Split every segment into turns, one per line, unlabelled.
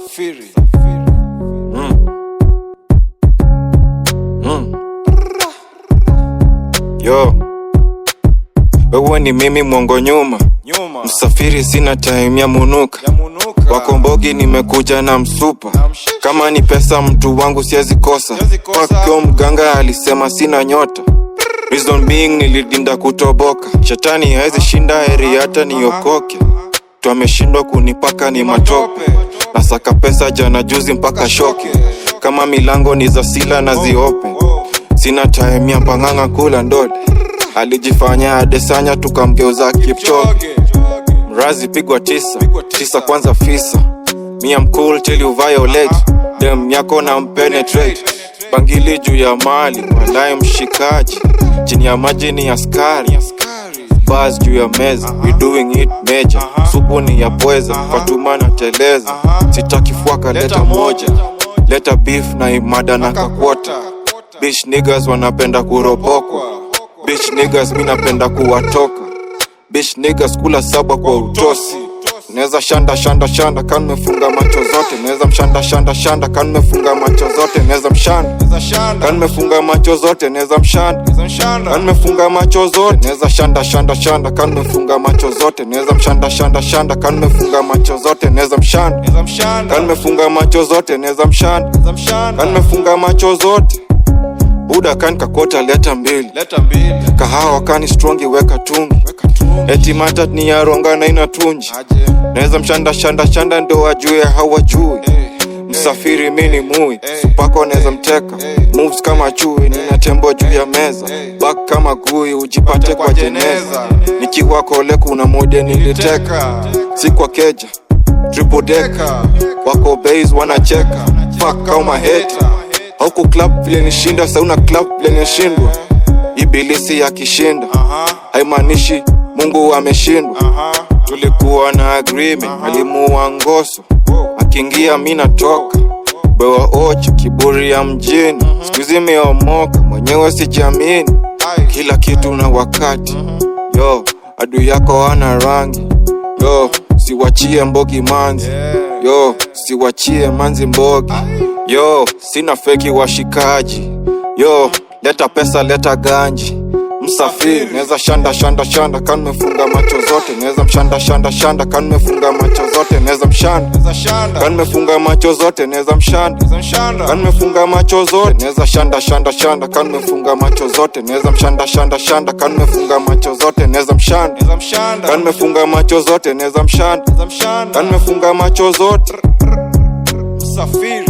Msafiri.
Yo, wewe ni mimi mwongo nyuma. Msafiri sina time ya munuka. Wakombogi nimekuja na msupa. Kama ni pesa mtu wangu siwezi kosa. Pakyo mganga alisema sina nyota. Reason being nilidinda kutoboka. Shetani haezi shinda heri hata niokoke. Tuameshindwa kunipaka ni matope. Nasaka pesa jana juzi mpaka shoke. Kama milango ni za sila na ziope. Sina time ya panganga kula ndole. Alijifanya adesanya tukamgeuza Kipchoge. Mrazi pigwa tisa kwanza fisa. Me I'm cool till you violate. Dem yako na mpenetrate. Bangili juu ya mali, walai mshikaji. Chini ya maji ni askari. Buzz juu ya meza, we doing it major. Supu ni ya pweza, Fatuma na teleza. Sitaki fuaka leta moja. Leta beef na imada na kakwota. Bitch niggas wanapenda kuropokwa. Bitch niggas minapenda kuwatoka. Bitch niggas kula saba kwa utosi. Neza shanda kan mefunga macho zote. Neza mshanda kan mefunga macho zote. Neza mshanda kan mefunga macho zote. Neza mshanda kan mefunga macho zote. Neza shanda kan mefunga macho zote. Neza mshanda kan mefunga macho zote. Neza mshanda kan mefunga macho zote. Neza mshanda kan mefunga macho zote. Buda kan kakota leta mbili. Kahawa kani strongi weka tungi. Eti matat ni ya ronga na inatunji. Neza mshanda ndo wajue hawajui. Msafiri mini mui. Supako neza mteka. Moves kama chui nina tembo juu ya meza. Back kama gui ujipate kwa jeneza. Nikiwa kole kuna mode niliteka. Si kwa keja triple decker. Wako base wanacheka. Fuck kama hater. Hauku club vile nishinda, sauna club vile nishindwa. Ibilisi ya kishinda haimanishi Mungu ameshindwa. Tulikuwa na agreement, alimuua Ngoso. Akiingia mina toka. Bewa ocha, kiburi ya mjini. Sikuizi meomoka, mwenyewe sijamini. Kila kitu na wakati. Yo, adui yako hana rangi. Yo, siwachie mbogi manzi. Yo, siwachie manzi mbogi. Yo, sina feki washikaji. Yo, leta pesa leta ganji. Msafiri, neza shanda kan mefunga macho zote. Neza mshanda kan mefunga macho zote. Neza mshanda kan mefunga macho zote. Neza mshanda kan mefunga macho zote. Neza shanda kan mefunga macho zote. Neza mshanda kan mefunga macho zote. Neza mshanda kan mefunga macho zote. Neza mshanda kan mefunga macho zote.
Msafiri.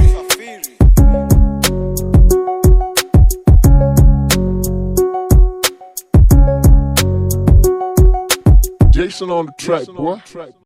Jason on the track, boy.